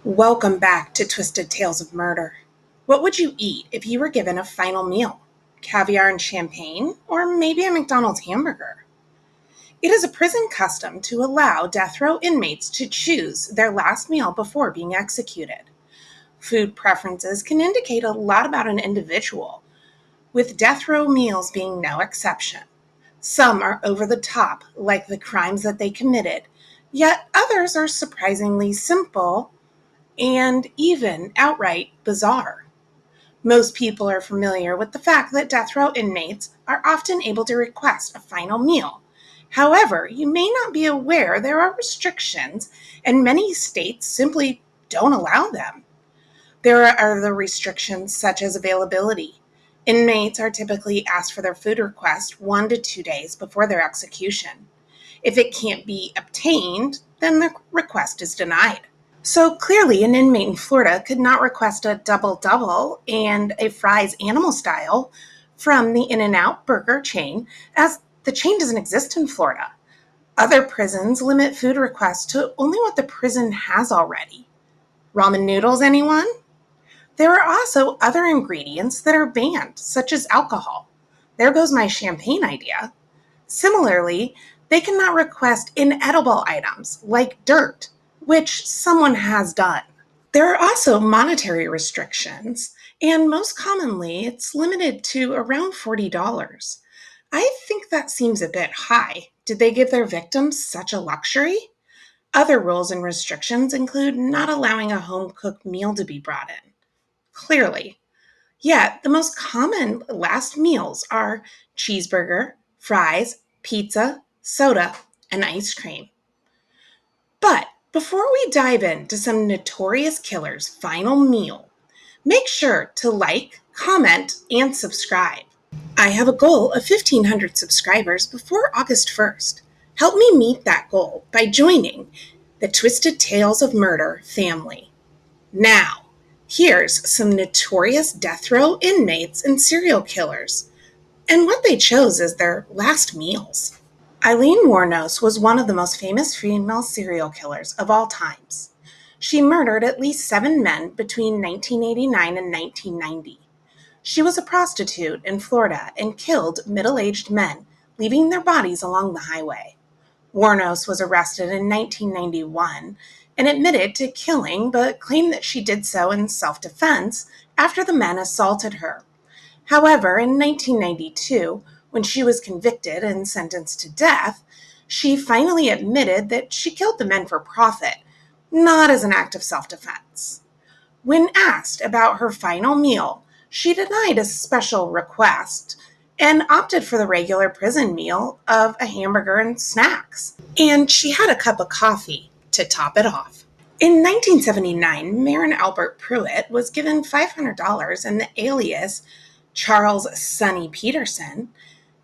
Welcome back to Twisted Tales of Murder. What would you eat if you were given a final meal? Caviar and champagne, or maybe a McDonald's hamburger? It is a prison custom to allow death row inmates to choose their last meal before being executed. Food preferences can indicate a lot about an individual, with death row meals being no exception. Some are over the top, like the crimes that they committed, yet others are surprisingly simple and even outright bizarre. Most people are familiar with the fact that death row inmates are often able to request a final meal. However, you may not be aware there are restrictions, and many states simply don't allow them. There are other restrictions such as availability. Inmates are typically asked for their food request 1 to 2 days before their execution. If it can't be obtained, then the request is denied. So clearly, an inmate in Florida could not request a double-double and a fries animal style from the In-N-Out burger chain, as the chain doesn't exist in Florida. Other prisons limit food requests to only what the prison has already. Ramen noodles, anyone? There are also other ingredients that are banned, such as alcohol. There goes my champagne idea. Similarly, they cannot request inedible items like dirt, which someone has done. There are also monetary restrictions, and most commonly, it's limited to around $40. I think that seems a bit high. Did they give their victims such a luxury? Other rules and restrictions include not allowing a home cooked meal to be brought in. Clearly. Yet, the most common last meals are cheeseburger, fries, pizza, soda, and ice cream. But before we dive into some notorious killers' final meal, make sure to like, comment, and subscribe. I have a goal of 1,500 subscribers before August 1st. Help me meet that goal by joining the Twisted Tales of Murder family. Now, here's some notorious death row inmates and serial killers, and what they chose as their last meals. Eileen Wuornos was one of the most famous female serial killers of all times. She murdered at least 7 men between 1989 and 1990. She was a prostitute in Florida and killed middle-aged men, leaving their bodies along the highway. Wuornos was arrested in 1991 and admitted to killing, but claimed that she did so in self-defense after the men assaulted her. However, in 1992, when she was convicted and sentenced to death, she finally admitted that she killed the men for profit, not as an act of self-defense. When asked about her final meal, she denied a special request and opted for the regular prison meal of a hamburger and snacks. And she had a cup of coffee to top it off. In 1979, Marin Albert Pruitt was given $500 and the alias Charles Sonny Peterson,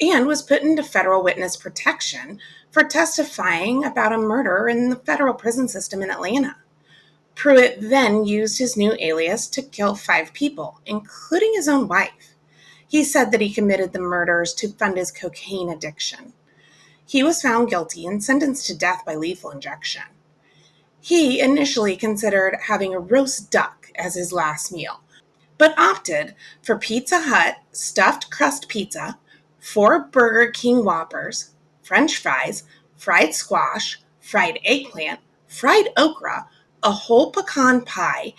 and was put into federal witness protection for testifying about a murder in the federal prison system in Atlanta. Pruitt then used his new alias to kill 5 people, including his own wife. He said that he committed the murders to fund his cocaine addiction. He was found guilty and sentenced to death by lethal injection. He initially considered having a roast duck as his last meal, but opted for Pizza Hut stuffed crust pizza, 4 Burger King Whoppers, French fries, fried squash, fried eggplant, fried okra, a whole pecan pie,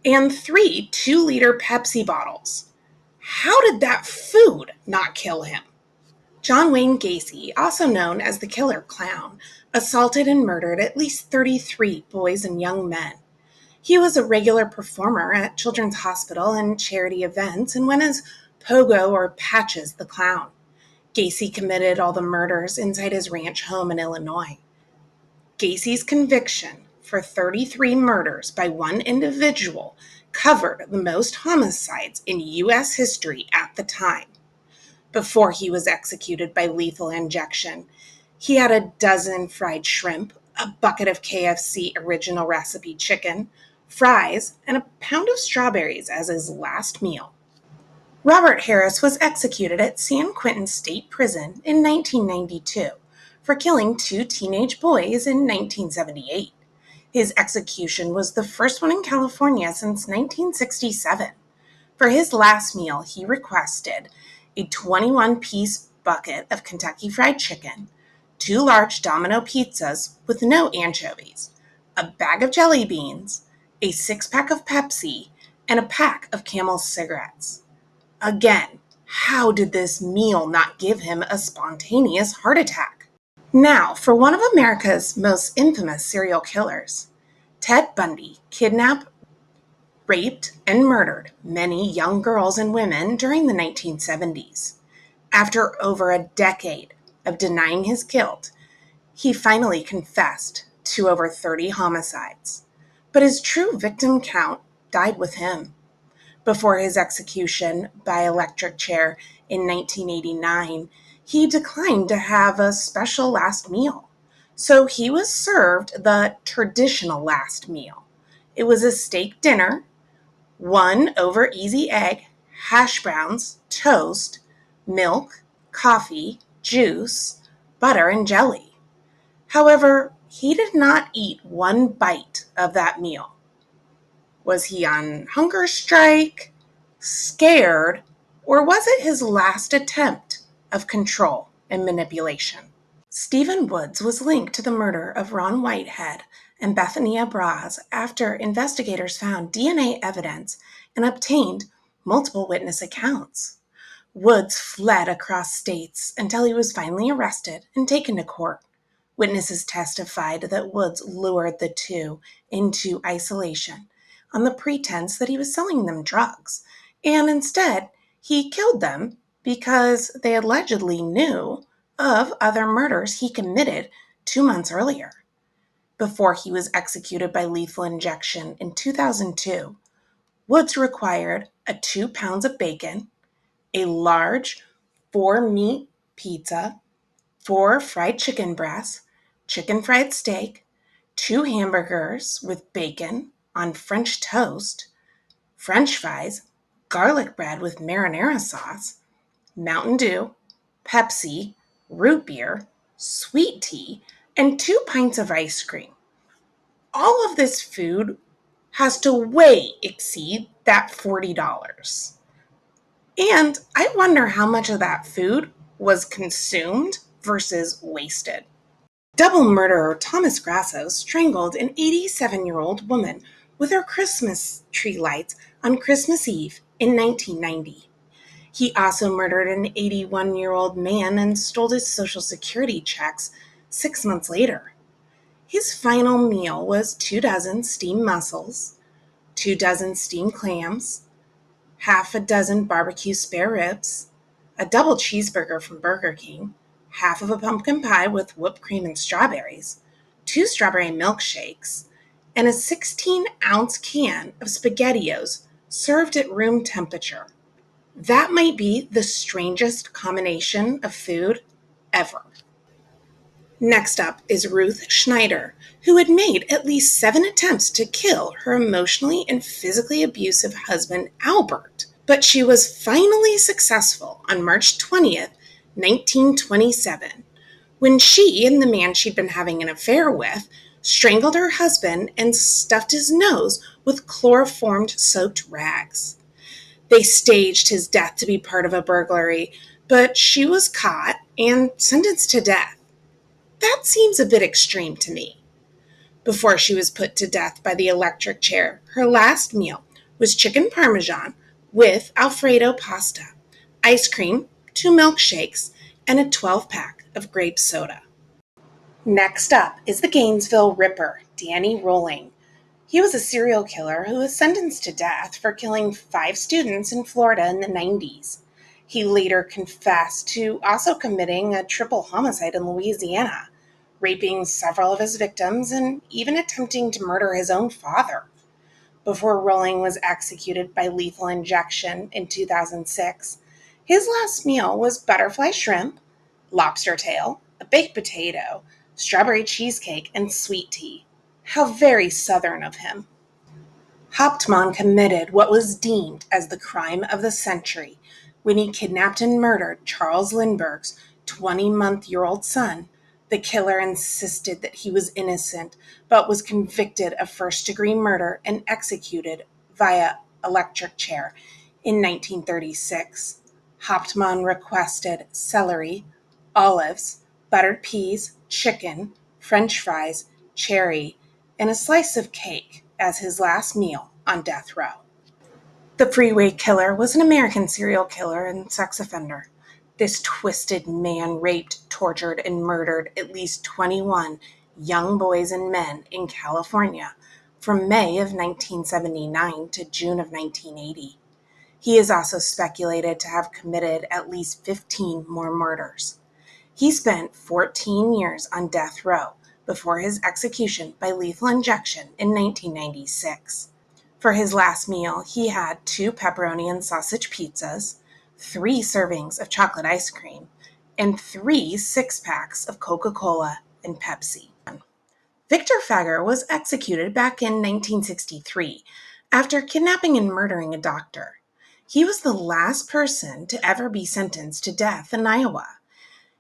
and 3 2-liter Pepsi bottles. How did that food not kill him? John Wayne Gacy, also known as the Killer Clown, assaulted and murdered at least 33 boys and young men. He was a regular performer at Children's Hospital and charity events and went as Pogo or Patches the Clown. Gacy committed all the murders inside his ranch home in Illinois. Gacy's conviction for 33 murders by one individual covered the most homicides in U.S. history at the time. Before he was executed by lethal injection, he had a dozen fried shrimp, a bucket of KFC original recipe chicken, fries, and a pound of strawberries as his last meal. Robert Harris was executed at San Quentin State Prison in 1992 for killing 2 teenage boys in 1978. His execution was the first one in California since 1967. For his last meal, he requested a 21-piece bucket of Kentucky Fried Chicken, two large Domino pizzas with no anchovies, a bag of jelly beans, a six-pack of Pepsi, and a pack of Camel cigarettes. Again, how did this meal not give him a spontaneous heart attack? Now, for one of America's most infamous serial killers, Ted Bundy kidnapped, raped, and murdered many young girls and women during the 1970s. After over a decade of denying his guilt, he finally confessed to over 30 homicides. But his true victim count died with him. Before his execution by electric chair in 1989, he declined to have a special last meal. So he was served the traditional last meal. It was a steak dinner, one over easy egg, hash browns, toast, milk, coffee, juice, butter, and jelly. However, he did not eat one bite of that meal. Was he on hunger strike, scared, or was it his last attempt of control and manipulation? Stephen Woods was linked to the murder of Ron Whitehead and Bethania Braz after investigators found DNA evidence and obtained multiple witness accounts. Woods fled across states until he was finally arrested and taken to court. Witnesses testified that Woods lured the two into isolation on the pretense that he was selling them drugs, and instead he killed them because they allegedly knew of other murders he committed 2 months earlier. Before he was executed by lethal injection in 2002, Woods required a 2 pounds of bacon, a large 4-meat pizza, 4 fried chicken breasts, chicken fried steak, 2 hamburgers with bacon on French toast, French fries, garlic bread with marinara sauce, Mountain Dew, Pepsi, root beer, sweet tea, and 2 pints of ice cream. All of this food has to way exceed that $40. And I wonder how much of that food was consumed versus wasted. Double murderer Thomas Grasso strangled an 87-year-old woman with her Christmas tree lights on Christmas Eve in 1990. He also murdered an 81-year-old man and stole his Social Security checks 6 months later. His final meal was 2 dozen steamed mussels, 2 dozen steamed clams, half a dozen barbecue spare ribs, a double cheeseburger from Burger King, half of a pumpkin pie with whipped cream and strawberries, 2 strawberry milkshakes, and a 16-ounce can of SpaghettiOs served at room temperature. That might be the strangest combination of food ever. Next up is Ruth Schneider, who had made at least 7 attempts to kill her emotionally and physically abusive husband, Albert. But she was finally successful on March 20th, 1927, when she and the man she'd been having an affair with strangled her husband and stuffed his nose with chloroform-soaked rags. They staged his death to be part of a burglary, but she was caught and sentenced to death. That seems a bit extreme to me. Before she was put to death by the electric chair, her last meal was chicken parmesan with Alfredo pasta, ice cream, 2 milkshakes, and a 12-pack of grape soda. Next up is the Gainesville Ripper, Danny Rolling. He was a serial killer who was sentenced to death for killing 5 students in Florida in the 90s. He later confessed to also committing a triple homicide in Louisiana, raping several of his victims and even attempting to murder his own father. Before Rolling was executed by lethal injection in 2006, his last meal was butterfly shrimp, lobster tail, a baked potato, strawberry cheesecake, and sweet tea. How very Southern of him. Hauptmann committed what was deemed as the crime of the century when he kidnapped and murdered Charles Lindbergh's 20-month-old son, The killer insisted that he was innocent, but was convicted of first-degree murder and executed via electric chair in 1936. Hauptmann requested celery, olives, buttered peas, chicken, French fries, cherry, and a slice of cake as his last meal on death row. The Freeway Killer was an American serial killer and sex offender. This twisted man raped, tortured, and murdered at least 21 young boys and men in California from May of 1979 to June of 1980. He is also speculated to have committed at least 15 more murders. He spent 14 years on death row before his execution by lethal injection in 1996. For his last meal, he had 2 pepperoni and sausage pizzas, 3 servings of chocolate ice cream, and 3 six-packs of Coca-Cola and Pepsi. Victor Fager was executed back in 1963 after kidnapping and murdering a doctor. He was the last person to ever be sentenced to death in Iowa.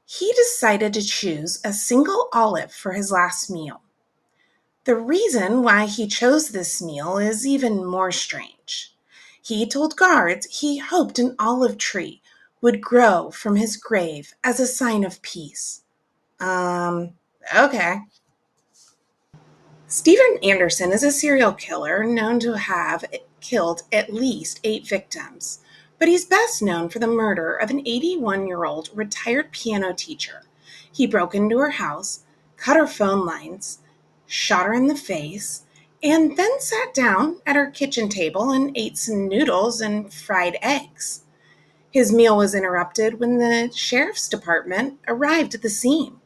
He decided to choose a single olive for his last meal. The reason why he chose this meal is even more strange. He told guards he hoped an olive tree would grow from his grave as a sign of peace. Okay. Steven Anderson is a serial killer known to have killed at least 8 victims, but he's best known for the murder of an 81-year-old retired piano teacher. He broke into her house, cut her phone lines, shot her in the face, and then sat down at her kitchen table and ate some noodles and fried eggs. His meal was interrupted when the sheriff's department arrived at the scene.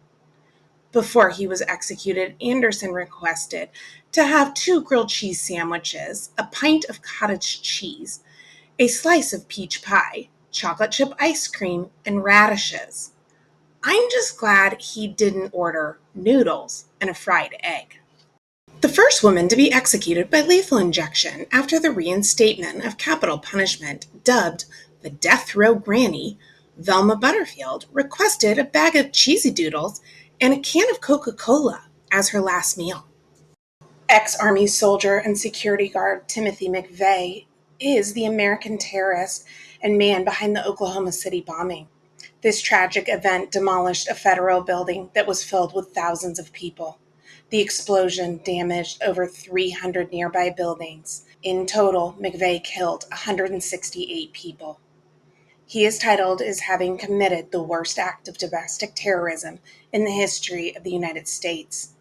Before he was executed, Anderson requested to have 2 grilled cheese sandwiches, a pint of cottage cheese, a slice of peach pie, chocolate chip ice cream, and radishes. I'm just glad he didn't order noodles and a fried egg. The first woman to be executed by lethal injection after the reinstatement of capital punishment, dubbed the Death Row Granny, Velma Butterfield, requested a bag of cheesy doodles and a can of Coca-Cola as her last meal. Ex-Army soldier and security guard Timothy McVeigh is the American terrorist and man behind the Oklahoma City bombing. This tragic event demolished a federal building that was filled with thousands of people. The explosion damaged over 300 nearby buildings. In total, McVeigh killed 168 people. He is titled as having committed the worst act of domestic terrorism in the history of the United States.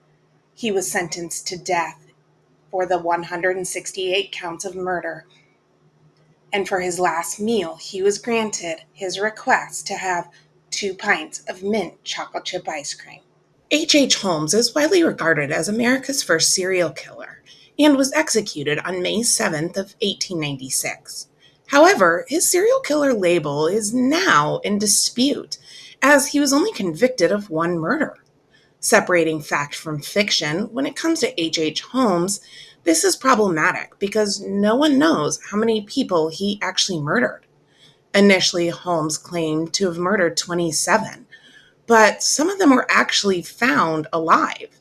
He was sentenced to death for the 168 counts of murder, and for his last meal, he was granted his request to have 2 pints of mint chocolate chip ice cream. H. Holmes is widely regarded as America's first serial killer and was executed on May 7th of 1896. However, his serial killer label is now in dispute as he was only convicted of 1 murder. Separating fact from fiction, when it comes to H. Holmes, this is problematic because no one knows how many people he actually murdered. Initially, Holmes claimed to have murdered 27, but some of them were actually found alive.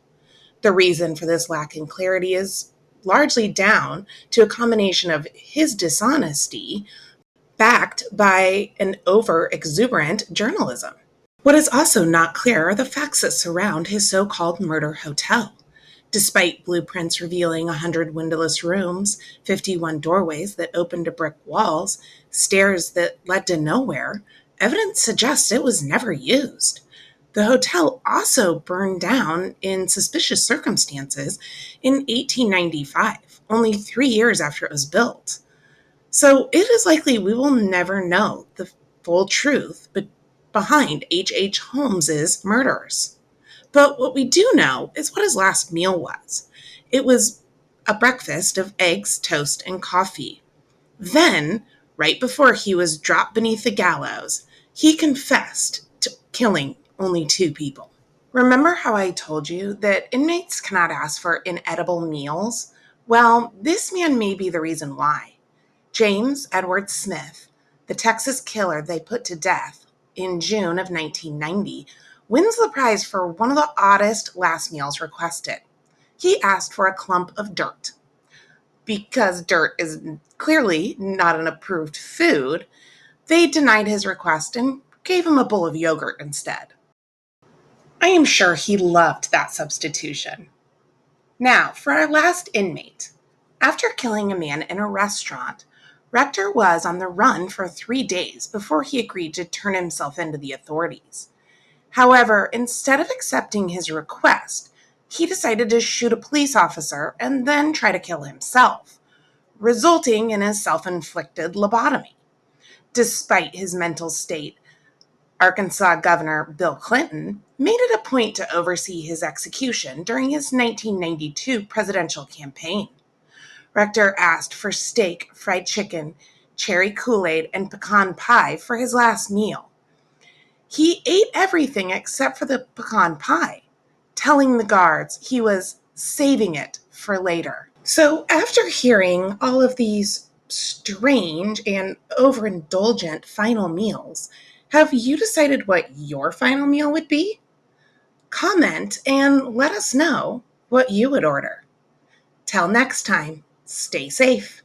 The reason for this lack in clarity is largely down to a combination of his dishonesty backed by an over-exuberant journalism. What is also not clear are the facts that surround his so-called murder hotel. Despite blueprints revealing 100 windowless rooms, 51 doorways that opened to brick walls, stairs that led to nowhere, evidence suggests it was never used. The hotel also burned down in suspicious circumstances in 1895, only 3 years after it was built. So it is likely we will never know the full truth behind H. Holmes's murders. But what we do know is what his last meal was. It was a breakfast of eggs, toast, and coffee. Then, right before he was dropped beneath the gallows, he confessed to killing only 2 people. Remember how I told you that inmates cannot ask for inedible meals? Well, this man may be the reason why. James Edward Smith, the Texas killer they put to death in June of 1990, wins the prize for one of the oddest last meals requested. He asked for a clump of dirt. Because dirt is clearly not an approved food, they denied his request and gave him a bowl of yogurt instead. I am sure he loved that substitution. Now, for our last inmate. After killing a man in a restaurant, Rector was on the run for 3 days before he agreed to turn himself in to the authorities. However, instead of accepting his request, he decided to shoot a police officer and then try to kill himself, resulting in a self inflicted lobotomy. Despite his mental state, Arkansas Governor Bill Clinton made it a point to oversee his execution during his 1992 presidential campaign. Rector asked for steak, fried chicken, cherry Kool-Aid, and pecan pie for his last meal. He ate everything except for the pecan pie, telling the guards he was saving it for later. So, after hearing all of these strange and overindulgent final meals, have you decided what your final meal would be? Comment and let us know what you would order. Till next time, stay safe.